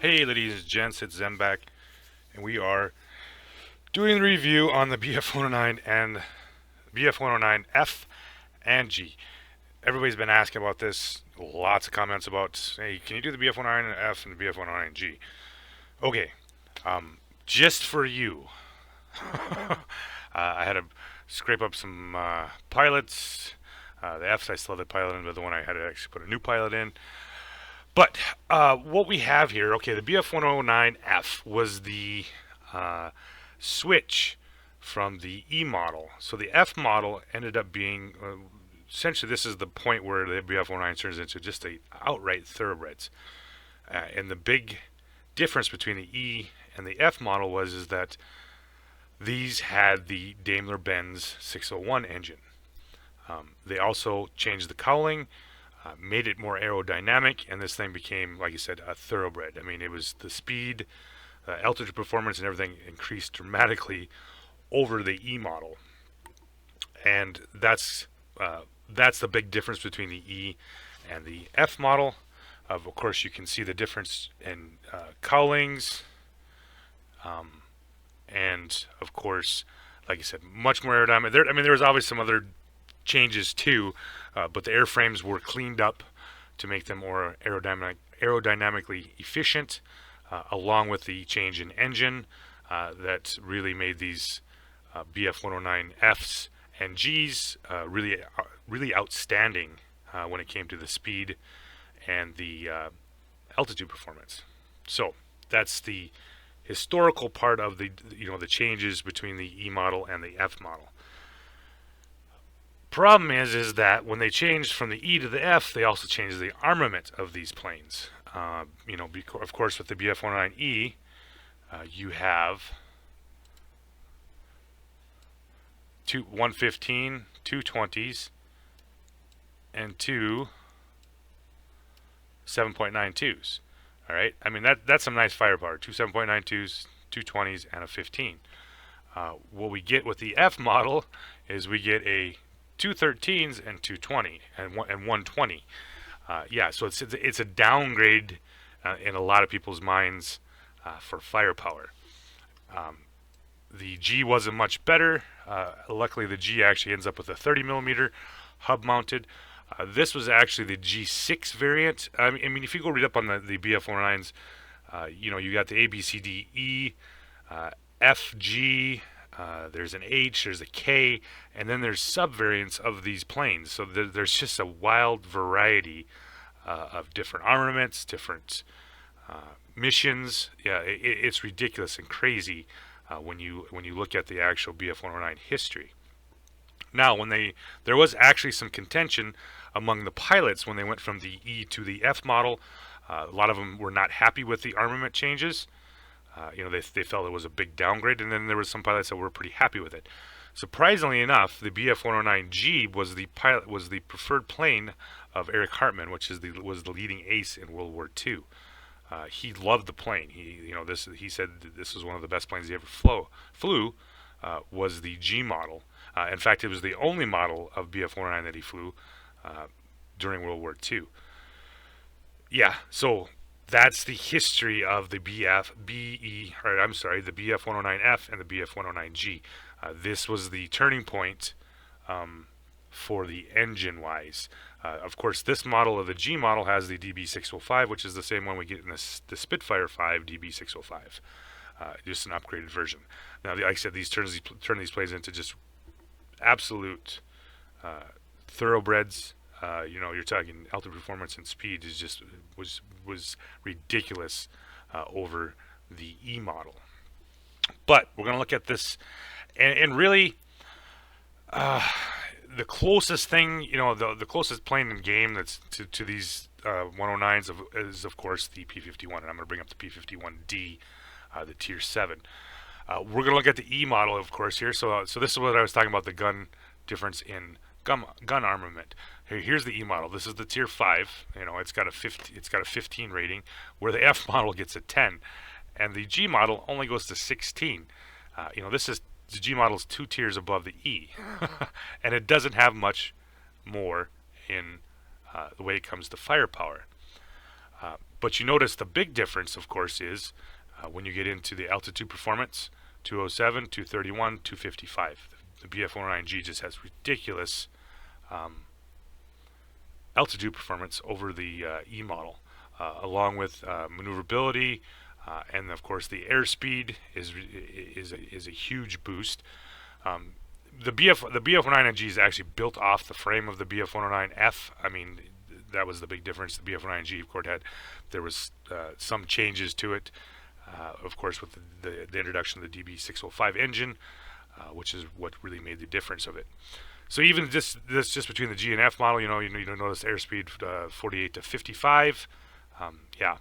Hey ladies and gents, it's Zemback, and we are doing the review on the BF-109 and BF-109F and G. Everybody's been asking about this, lots of comments about, hey, can you do the BF-109F and the BF-109G? Okay, just for you, I had to scrape up some pilots. The Fs I still had the pilot in, but the one I had to actually put a new pilot in. But what we have here, okay, the BF-109F was the switch from the E model. So the F model ended up being, essentially this is the point where the BF-109 turns into just a outright thoroughbreds. And the big difference between the E and the F model is that these had the Daimler-Benz 601 engine. They also changed the cowling, made it more aerodynamic, and this thing became, like I said, a thoroughbred. I mean, it was the speed, altitude performance, and everything increased dramatically over the E model, and that's the big difference between the E and the F model. Of course, you can see the difference in cowlings, and of course, like I said, much more aerodynamic. There was obviously some other changes too, but the airframes were cleaned up to make them more aerodynamically efficient, along with the change in engine that really made these BF-109Fs and Gs really outstanding when it came to the speed and the altitude performance. So that's the historical part of the changes between the E model and the F model. Problem is that when they changed from the E to the F, they also changed the armament of these planes. Of course, with the BF-109E, you have 115, 220s, and two 7.92s. All right, I mean that's some nice firepower. Two 7.92s, 220s, and a 15. What we get with the F model is we get a 213s and 220 and 120. Yeah, so it's a downgrade in a lot of people's minds for firepower. The G wasn't much better. Luckily, the G actually ends up with a 30 millimeter hub mounted. This was actually the G6 variant. I mean, if you go read up on the BF-109s, you got the A, B, C, D, E, F, G. There's an H, there's a K, and then there's subvariants of these planes. So there's just a wild variety of different armaments, different missions. Yeah, it's ridiculous and crazy when you look at the actual BF-109 history. Now, there was actually some contention among the pilots when they went from the E to the F model. A lot of them were not happy with the armament changes. They felt it was a big downgrade, and then there was some pilots that were pretty happy with it. Surprisingly enough, the BF-109G was the preferred plane of Eric Hartmann, which was the leading ace in World War II. He loved the plane. He said this was one of the best planes he ever flew. Was the G model. In fact, it was the only model of BF-109 that he flew during World War II. Yeah, so that's the history of the BF-109F and the BF-109G. This was the turning point for the engine-wise. Of course, this model of the G model has the DB605, which is the same one we get in the Spitfire 5 DB605, just an upgraded version. Now, like I said, these turn these planes into just absolute thoroughbreds. You're talking altitude performance and speed was ridiculous over the E model. But we're going to look at this, and really, the closest thing, the closest plane in game that's to these 109s is of course the P-51, and I'm going to bring up the P-51D, the Tier 7. We're going to look at the E model, of course, here. So this is what I was talking about, the gun difference in gun armament. Here's the E model. This is the Tier 5. It's got a 15 rating, where the F model gets a 10, and the G model only goes to 16. The G model is 2 tiers above the E, and it doesn't have much more in the way it comes to firepower. But you notice the big difference, of course, is when you get into the altitude performance, 207, 231, 255. The BF-109G just has ridiculous altitude performance over the E model, along with maneuverability, and of course the airspeed is a huge boost. The BF-109G is actually built off the frame of the BF-109F. I mean, that was the big difference. The BF-109G, of course, there was some changes to it, of course, with the introduction of the DB605 engine, which is what really made the difference of it. So even just between the G and F model, you notice airspeed 48 to 55. Yeah.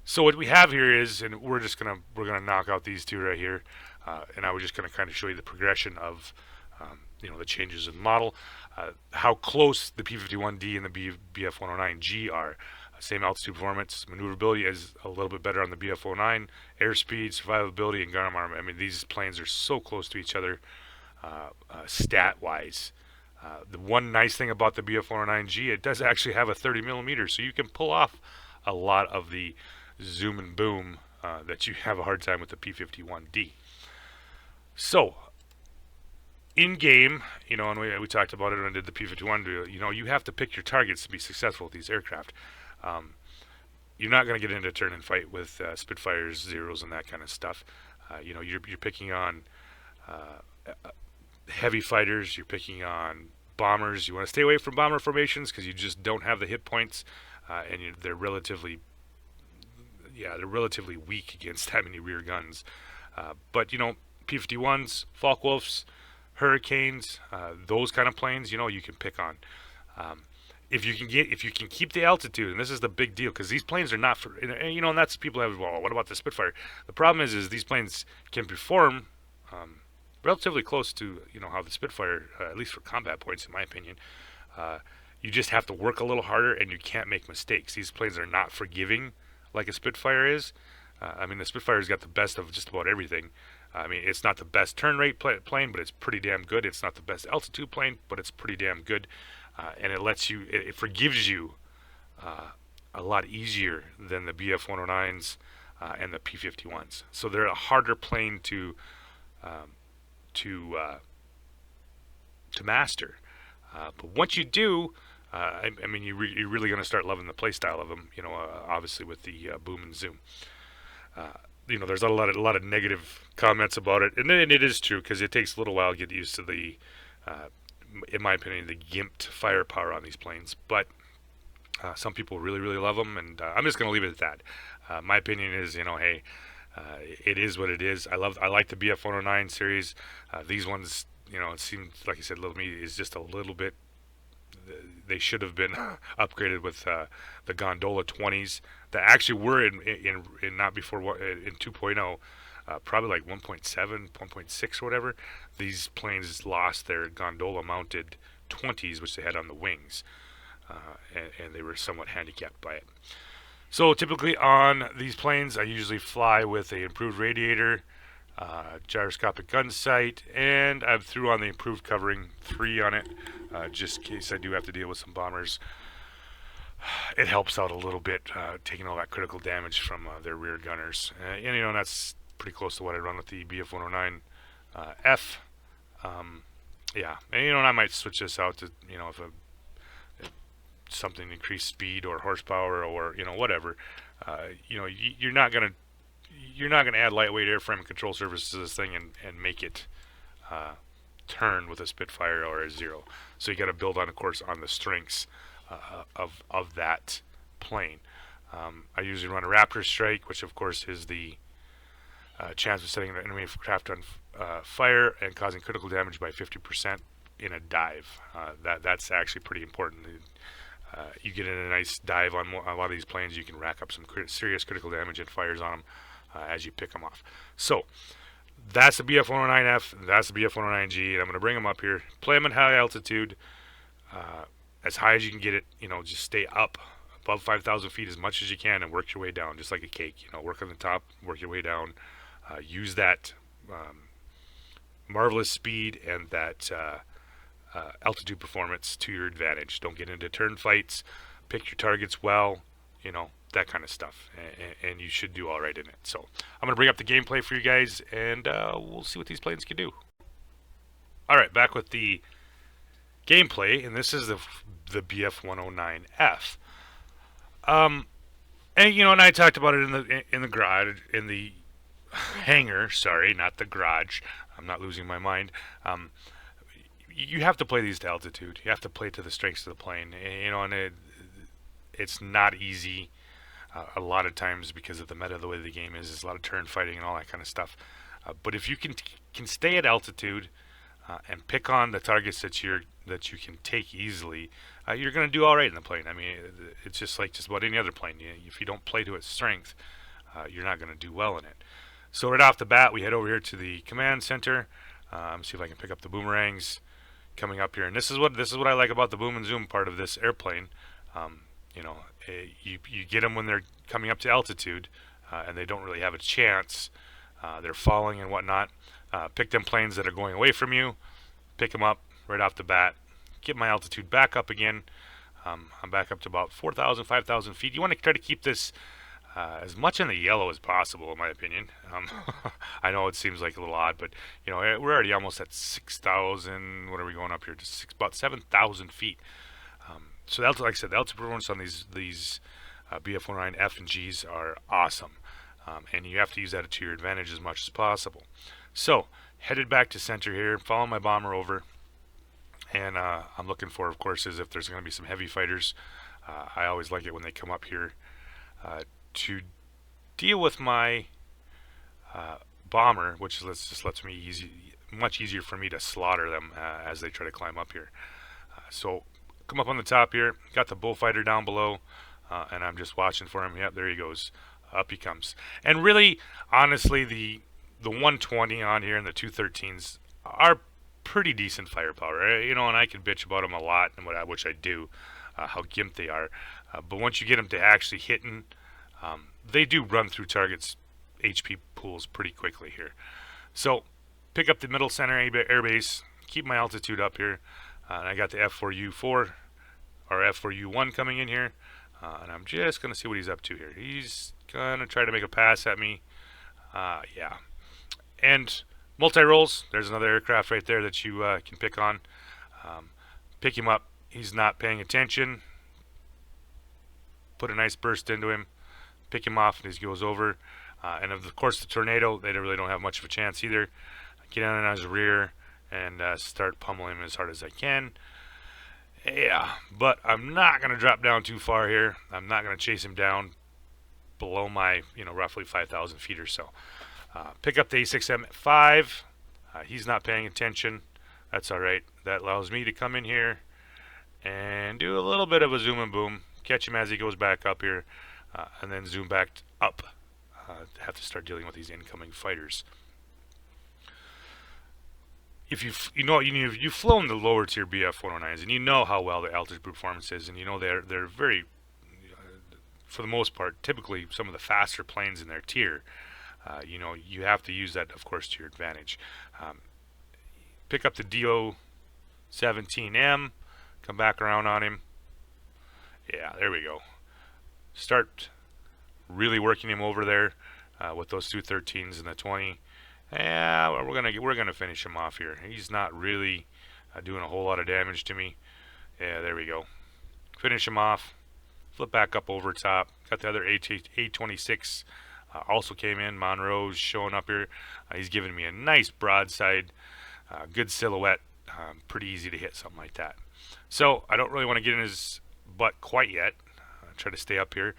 So what we have here is, and we're gonna knock out these two right here, and I was just gonna kind of show you the progression of the changes in the model, how close the P51D and the BF-109G are. Same altitude performance, maneuverability is a little bit better on the BF-109, airspeed, survivability, and gun armor. I mean, these planes are so close to each other stat-wise. The one nice thing about the BF-109G, it does actually have a 30 millimeter, so you can pull off a lot of the zoom and boom that you have a hard time with the P51D. So, in game, and we talked about it when I did the P51, you have to pick your targets to be successful with these aircraft. You're not going to get into a turn and fight with Spitfires, Zeros, and that kind of stuff. You're picking on heavy fighters, you're picking on bombers. You want to stay away from bomber formations because you just don't have the hit points, and they're relatively weak against that many rear guns. But P51s, Focke-Wulfs, Hurricanes, those kind of planes, you can pick on. If you can keep the altitude, and this is the big deal, because these planes are not for, and that's people have. Well, what about the Spitfire? The problem is these planes can perform relatively close to how the Spitfire, at least for combat points, in my opinion. You just have to work a little harder, and you can't make mistakes. These planes are not forgiving like a Spitfire is. I mean, the Spitfire's got the best of just about everything. I mean, it's not the best turn rate plane, but it's pretty damn good. It's not the best altitude plane, but it's pretty damn good. And it forgives you a lot easier than the BF-109s and the P-51s. So they're a harder plane to master. But once you do, I mean, you're really going to start loving the play style of them. Obviously with the boom and zoom. There's a lot of negative comments about it, and it is true because it takes a little while to get used to the, in my opinion, the gimped firepower on these planes. But some people really, really love them, and I'm just going to leave it at that. My opinion is, hey, it is what it is. I like the BF-109 series. These ones, it seems like I said, little me is just a little bit. They should have been upgraded with the Gondola 20s that actually were in not before in 2.0, probably like 1.7, 1.6 or whatever. These planes lost their Gondola mounted 20s, which they had on the wings, and they were somewhat handicapped by it. So typically on these planes, I usually fly with a improved radiator, gyroscopic gun sight, and I threw on the improved covering 3 on it, just in case I do have to deal with some bombers. It helps out a little bit, taking all that critical damage from their rear gunners, and that's pretty close to what I run with the BF-109 F. Yeah, and I might switch this out to if something increased speed or horsepower or whatever. You're not gonna add lightweight airframe and control surface to this thing and make it turn with a Spitfire or a Zero. So you got to build on, of course, on the strengths of that plane. I usually run a Raptor strike, which of course is the chance of setting the enemy craft on fire and causing critical damage by 50% in a dive. That's actually pretty important. You get in a nice dive on a lot of these planes, you can rack up some serious critical damage and fires on them as you pick them off. So that's the BF-109F, that's the BF-109G, and I'm going to bring them up here, play them at high altitude, as high as you can get it. Just stay up above 5,000 feet as much as you can and work your way down, just like a cake. Work on the top, work your way down. Use that marvelous speed and that altitude performance to your advantage. Don't get into turn fights. Pick your targets well. that kind of stuff, and you should do all right in it. So I'm going to bring up the gameplay for you guys, and we'll see what these planes can do. All right, back with the gameplay, and this is the BF-109F. And you know, and I talked about it in the garage, in the hangar. Sorry, not the garage. I'm not losing my mind. You have to play these to altitude. You have to play to the strengths of the plane. You know, and it's not easy. A lot of times because of the meta, the way the game is, there's a lot of turn fighting and all that kind of stuff. But if you can stay at altitude and pick on the targets that you can take easily, you're going to do all right in the plane. I mean, it's just like just about any other plane. If you don't play to its strength, you're not going to do well in it. So right off the bat, we head over here to the command center. See if I can pick up the boomerangs coming up here. And this is what I like about the boom and zoom part of this airplane. You know, you get them when they're coming up to altitude, and they don't really have a chance. They're falling and whatnot. Pick them planes that are going away from you. Pick them up right off the bat. Get my altitude back up again. I'm back up to about 4,000, 5,000 feet. You want to try to keep this as much in the yellow as possible, in my opinion. I know it seems like a little odd, but you know, we're already almost at 6,000. What are we going up here? Just about 7,000 feet. So like I said, the altitude performance on these BF-109F and Gs are awesome, and you have to use that to your advantage as much as possible. So headed back to center here, following my bomber over, and I'm looking for, of course, is if there's going to be some heavy fighters. I always like it when they come up here to deal with my bomber, which just lets me much easier for me to slaughter them as they try to climb up here. So come up on the top here, got the bullfighter down below, and I'm just watching for him. Yep, there he goes. Up he comes. And really, honestly, the 120 on here and the 213s are pretty decent firepower. You know, and I can bitch about them a lot, and which I do, how gimped they are. But once you get them to actually hitting, they do run through targets' HP pools pretty quickly here. So pick up the middle center airbase, keep my altitude up here. And I got the F4U4 or F4U1 coming in here, and I'm just going to see what he's up to here. He's going to try to make a pass at me. Yeah. And multi-rolls, there's another aircraft right there that you can pick on. Pick him up. He's not paying attention. Put a nice burst into him. Pick him off, and he goes over. And of course, the tornado, they really don't have much of a chance either. Get on his rear and start pummeling him as hard as I can. Yeah, but I'm not going to drop down too far here. I'm not going to chase him down below my, roughly 5,000 feet or so. Pick up the A6M5. He's not paying attention. That's all right. That allows me to come in here and do a little bit of a zoom and boom. Catch him as he goes back up here, and then zoom back up. Have to start dealing with these incoming fighters. If you've flown the lower tier BF-109s, and you know how well the altitude performance is, and you know they're very, for the most part, typically some of the faster planes in their tier. You have to use that, of course, to your advantage. Pick up the DO-17M, come back around on him. Yeah, there we go. Start really working him over there with those 213s and the 20. Yeah, well, we're gonna finish him off here. He's not really doing a whole lot of damage to me. Yeah, there we go. Finish him off. Flip back up over top. Got the other A26 also came in. Monroe's showing up here. He's giving me a nice broadside, good silhouette. Pretty easy to hit something like that. So I don't really want to get in his butt quite yet. Try to stay up here.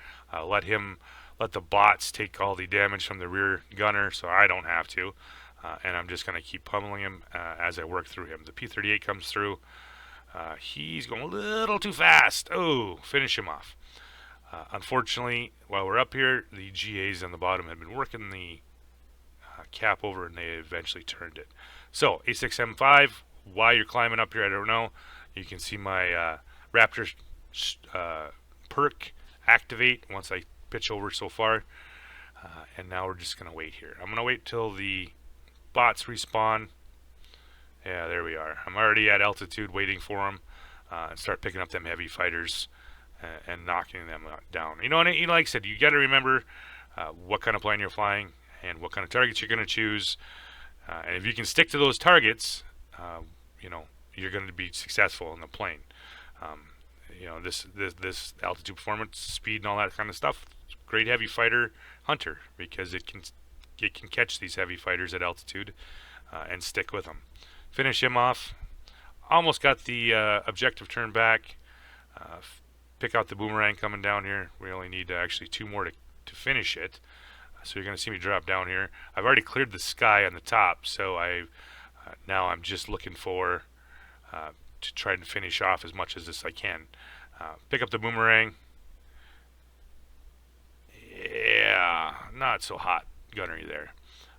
Let the bots take all the damage from the rear gunner, so I don't have to. And I'm just going to keep pummeling him as I work through him. The P-38 comes through. He's going a little too fast. Oh, finish him off. Unfortunately, while we're up here, the GAs on the bottom had been working the cap over, and they eventually turned it. So, A6M5, why you're climbing up here, I don't know. You can see my Raptor perk activate once I pitch over so far, and now we're just gonna wait here. I'm gonna wait till the bots respawn. Yeah, there we are. I'm already at altitude waiting for them, and start picking up them heavy fighters. and knocking them down. You know, and like I said, you got to remember what kind of plane you're flying and what kind of targets you're going to choose. And if you can stick to those targets, you know, you're going to be successful in the plane. Um, you know, this altitude performance, speed, and all that kind of stuff. Great heavy fighter hunter because it can catch these heavy fighters at altitude and stick with them. Finish him off. Almost got the objective turned back. Pick out the boomerang coming down here. We only need actually 2 more to finish it. So you're going to see me drop down here. I've already cleared the sky on the top, so now I'm just looking for to try and finish off as much as this I can. Pick up the boomerang. Yeah, not so hot gunnery there,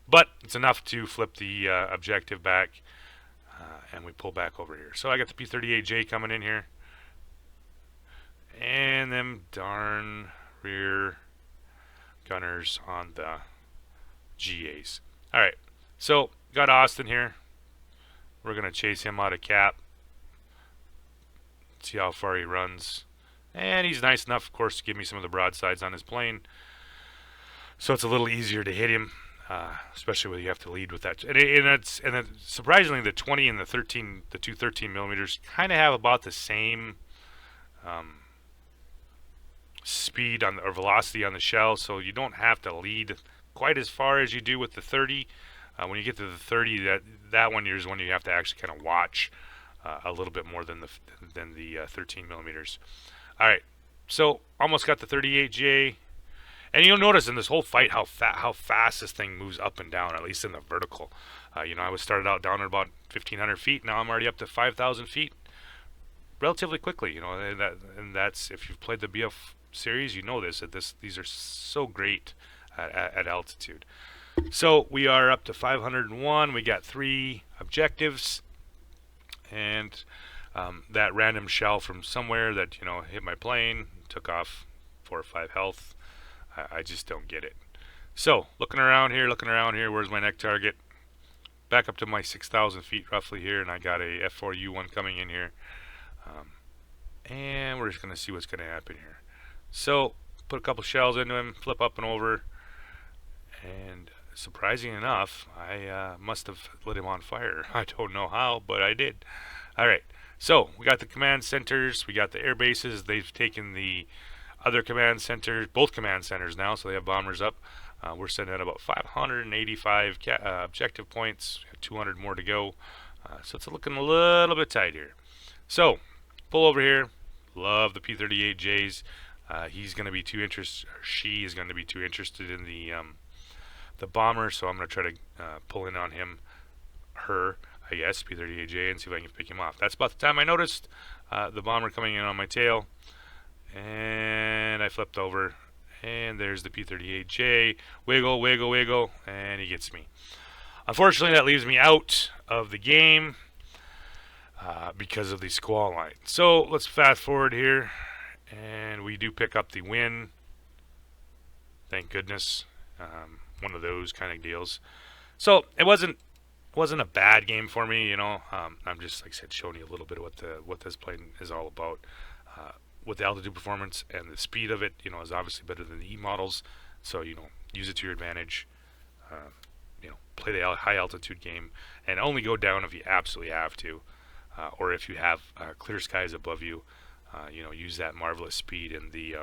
but it's enough to flip the objective back, and we pull back over here. So I got the P-38J coming in here, and them darn rear gunners on the GAs. All right, so got Austin here. We're gonna chase him out of cap. See how far he runs, and he's nice enough, of course, to give me some of the broadsides on his plane. So it's a little easier to hit him, especially when you have to lead with that. And then surprisingly, the 20 and the 213 millimeters kind of have about the same speed or velocity on the shell, so you don't have to lead quite as far as you do with the 30. When you get to the 30, that one is when you have to actually kind of watch a little bit more than the 13 millimeters. All right, so almost got the 38J. And you'll notice in this whole fight how fast this thing moves up and down, at least in the vertical. You know, I was started out down at about 1,500 feet. Now I'm already up to 5,000 feet relatively quickly. You know, and that's, if you've played the BF series, you know this, these are so great at altitude. So we are up to 501. We got 3 objectives, and that random shell from somewhere that, you know, hit my plane, took off 4 or 5 health. I just don't get it. So looking around here, where's my next target? Back up to my 6,000 feet roughly here, and I got a F4U1 coming in here. And we're just going to see what's going to happen here. So put a couple shells into him, flip up and over, and surprising enough, I must have lit him on fire. I don't know how, but I did. All right, so we got the command centers, we got the air bases. They've taken the other command centers, both command centers now, so they have bombers up. We're sitting at about 585 objective points, 200 more to go. So it's looking a little bit tight here. So pull over here. Love the P-38Js. He's going to be too interested, or she is going to be too interested in the bomber, so I'm going to try to pull in on him, her, I guess, P-38J, and see if I can pick him off. That's about the time I noticed the bomber coming in on my tail, and I flipped over, and there's the P-38J. Wiggle, wiggle, wiggle, and he gets me. Unfortunately, that leaves me out of the game because of the squall line. So let's fast forward here, and we do pick up the win. Thank goodness. One of those kind of deals. So it wasn't a bad game for me, you know. I'm just, like I said, showing you a little bit of what this plane is all about. With the altitude performance and the speed of it, you know, is obviously better than the E models. So, you know, use it to your advantage. You know, play the high altitude game, and only go down if you absolutely have to, or if you have clear skies above you. You know, use that marvelous speed and the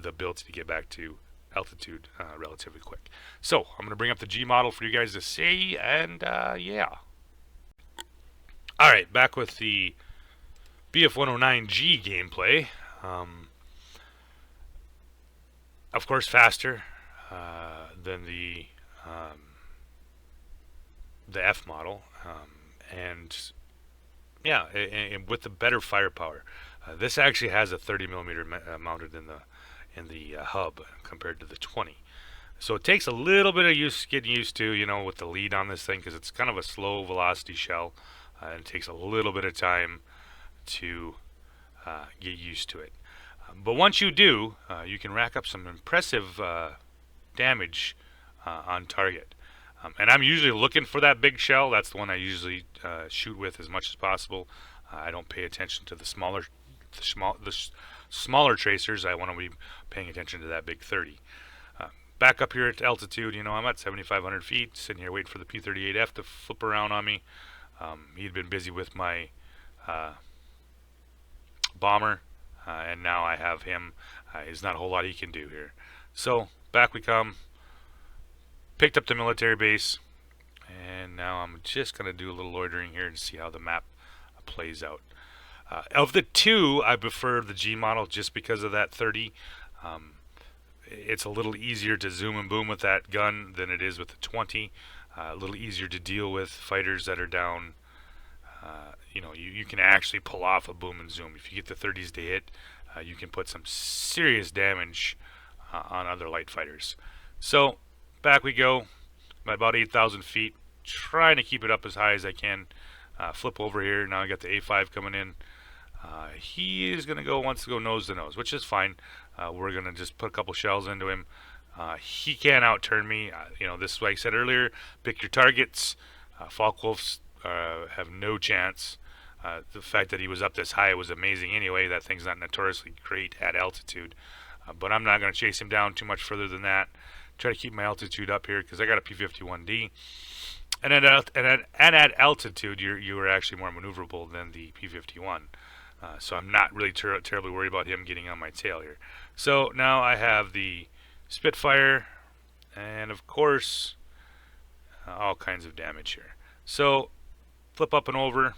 ability to get back to altitude relatively quick. So I'm going to bring up the G model for you guys to see, and yeah. All right, back with the BF-109G gameplay. Of course, faster than the F model, and yeah, and with the better firepower. This actually has a 30 millimeter mounted in the hub compared to the 20. So it takes a little bit of getting used to, you know, with the lead on this thing, because it's kind of a slow velocity shell, and it takes a little bit of time to get used to it. But once you do, you can rack up some impressive damage on target. And I'm usually looking for that big shell. That's the one I usually shoot with as much as possible. I don't pay attention to the smaller smaller tracers, I want to be paying attention to that big 30. Back up here at altitude, I'm at 7,500 feet, sitting here waiting for the P-38F to flip around on me. He'd been busy with my bomber, and now I have him. There's not a whole lot he can do here. So back we come. Picked up the military base, and now I'm just going to do a little loitering here and see how the map plays out. Of the two, I prefer the G model just because of that 30. It's a little easier to zoom and boom with that gun than it is with the 20. A little easier to deal with fighters that are down. You can actually pull off a boom and zoom. If you get the 30s to hit, you can put some serious damage on other light fighters. So back we go. I'm at about 8,000 feet, trying to keep it up as high as I can. Flip over here. Now I got the A5 coming in. He is going to wants to go nose to nose, which is fine. We're going to just put a couple shells into him. He can't outturn me. This is what I said earlier. Pick your targets. Focke-Wulfs have no chance. The fact that he was up this high was amazing anyway. That thing's not notoriously great at altitude. But I'm not going to chase him down too much further than that. Try to keep my altitude up here because I got a P-51D. And at altitude, you are actually more maneuverable than the P-51. So I'm not really terribly worried about him getting on my tail here. So now I have the Spitfire, and of course, all kinds of damage here. So flip up and over.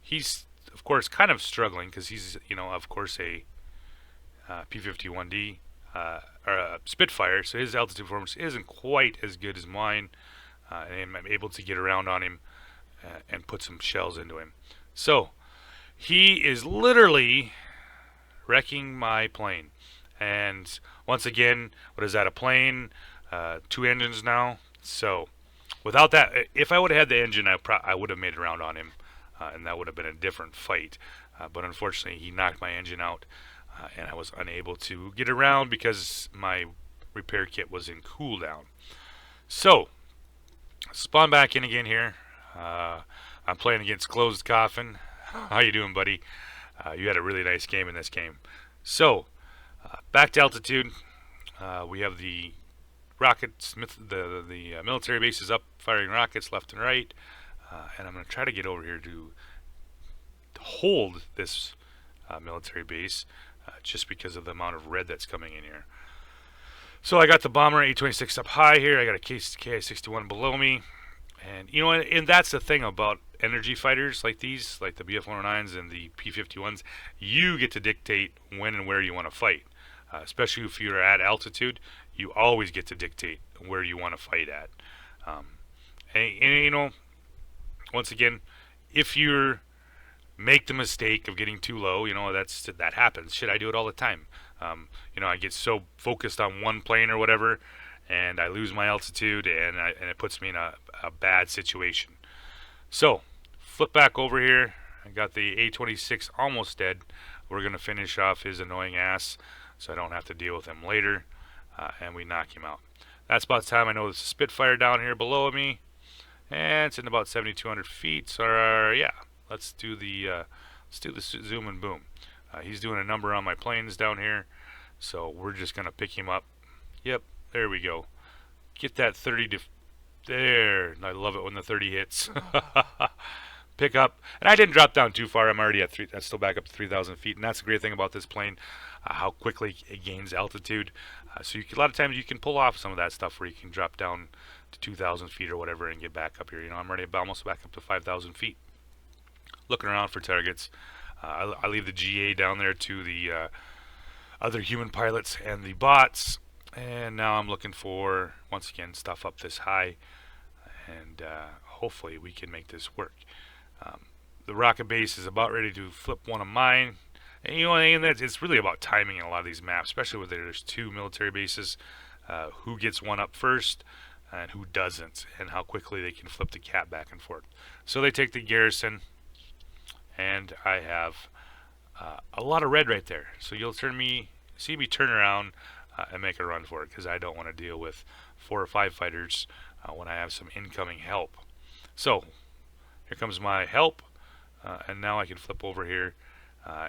He's of course kind of struggling because he's of course a P-51D or a Spitfire, so his altitude performance isn't quite as good as mine, and I'm able to get around on him and put some shells into him. So he is literally wrecking my plane. And once again, what is that, a plane? 2 engines now. So without that, if I would have had the engine, I would have made it around on him, and that would have been a different fight. But unfortunately, he knocked my engine out, and I was unable to get around because my repair kit was in cooldown. So spawn back in again here. I'm playing against Closed Coffin. How you doing, buddy? You had a really nice game in this game. So back to altitude. We have the rockets, the military bases up, firing rockets left and right, and I'm going to try to get over here to hold this military base, just because of the amount of red that's coming in here. So I got the bomber A-26 up high here. I got a Ki-61 below me, and that's the thing about energy fighters like these, like the Bf-109s and the P-51s. You get to dictate when and where you want to fight, especially if you're at altitude. You always get to dictate where you want to fight at. Once again, if you make the mistake of getting too low, that happens. Shit, I do it all the time. I get so focused on one plane or whatever, and I lose my altitude, and it puts me in a bad situation. So flip back over here. I got the A-26 almost dead. We're going to finish off his annoying ass so I don't have to deal with him later, and we knock him out. That's about the time. I know there's a Spitfire down here below me, and it's in about 7,200 feet. So yeah, let's do the zoom and boom. He's doing a number on my planes down here, so we're just going to pick him up. Yep, there we go. Get that 30 to there. I love it when the 30 hits. Pick up, and I didn't drop down too far. I'm already at I'm still back up to 3,000 feet, and that's the great thing about this plane, how quickly it gains altitude. So a lot of times you can pull off some of that stuff where you can drop down to 2,000 feet or whatever and get back up here. I'm already almost back up to 5,000 feet. Looking around for targets. I leave the GA down there to the other human pilots and the bots, and now I'm looking for, once again, stuff up this high, and hopefully we can make this work. The rocket base is about ready to flip one of mine, and it's really about timing in a lot of these maps, especially where there's 2 military bases. Who gets one up first and who doesn't, and how quickly they can flip the cat back and forth. So they take the garrison, and I have a lot of red right there. So you'll see me turn around and make a run for it, because I don't want to deal with 4 or 5 fighters when I have some incoming help. So here comes my help, and now I can flip over here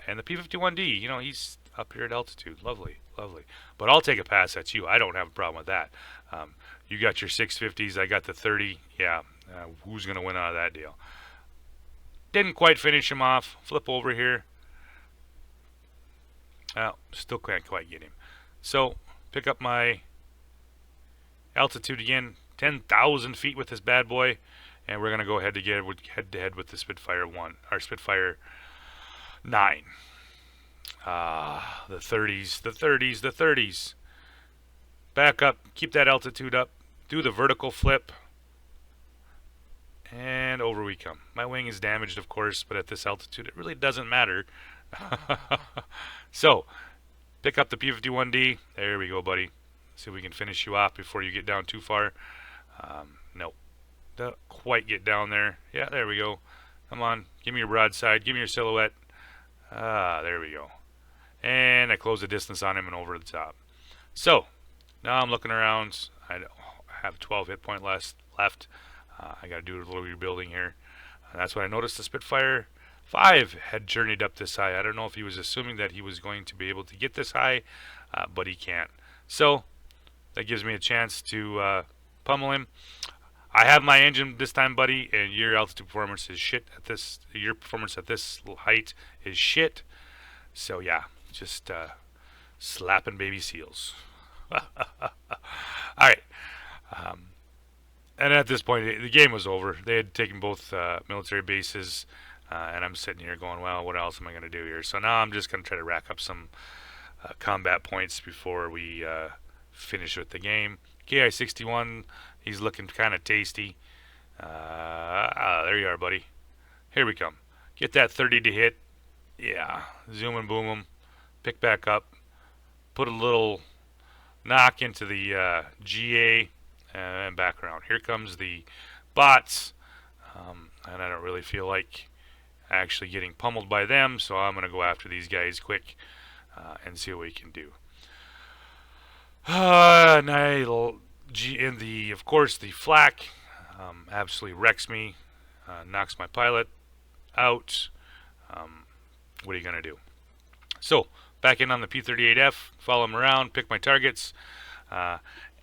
And the P-51D, you know, he's up here at altitude. Lovely, lovely. But I'll take a pass at you. I don't have a problem with that. You got your 650s. I got the 30. Yeah, who's going to win out of that deal? Didn't quite finish him off. Flip over here. Well, still can't quite get him. So, pick up my altitude again. 10,000 feet with this bad boy. And we're going to go head to head with the Spitfire 1, or Spitfire 9. The 30s, the 30s, the 30s. Back up, keep that altitude up, do the vertical flip, and over we come. My wing is damaged, of course, but at this altitude, it really doesn't matter. So, pick up the P-51D. There we go, buddy. See if we can finish you off before you get down too far. Nope. Don't quite get down there. Yeah, there we go. Come on, give me your broadside, give me your silhouette. There we go. And I close the distance on him and over the top. So, now I'm looking around. I have 12 hit point left. I got to do a little rebuilding here. And that's when I noticed the Spitfire 5 had journeyed up this high. I don't know if he was assuming that he was going to be able to get this high, but he can't. So, that gives me a chance to pummel him. I have my engine this time, buddy, and your altitude performance is shit at this. Your performance at this height is shit. So yeah, just slapping baby seals. All right. And at this point, the game was over. They had taken both military bases, and I'm sitting here going, well, what else am I going to do here? So now I'm just going to try to rack up some combat points before we finish with the game. KI-61, he's looking kind of tasty. There you are, buddy. Here we come. Get that 30 to hit. Yeah, zoom and boom him. Pick back up. Put a little knock into the GA and back around. Here comes the bots. And I don't really feel like actually getting pummeled by them, so I'm going to go after these guys quick and see what we can do. And of course, the flak absolutely wrecks me, knocks my pilot out. What are you going to do? So, back in on the P-38F, follow him around, pick my targets,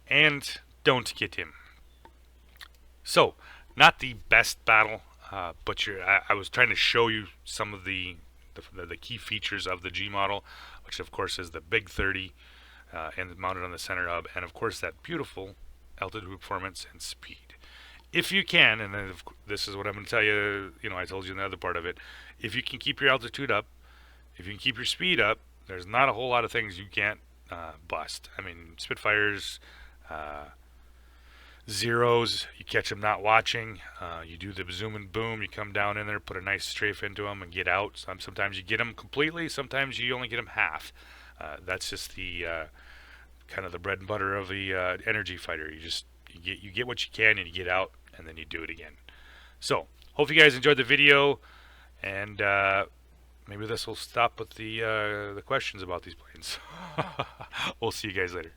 and don't get him. So, not the best battle, but I was trying to show you some of the key features of the G model, which of course is the big 30 and mounted on the center hub, and of course that beautiful altitude performance and speed. If you can, and then this is what I'm going to tell you, I told you in the other part of it, if you can keep your altitude up, if you can keep your speed up, there's not a whole lot of things you can't bust. I mean, Spitfires, zeros, you catch them not watching, you do the zoom and boom, you come down in there, put a nice strafe into them and get out. Sometimes you get them completely, sometimes you only get them half. That's just the kind of the bread and butter of the energy fighter. You get what you can and you get out, and then you do it again. So, hope you guys enjoyed the video, and maybe this will stop with the questions about these planes. We'll see you guys later.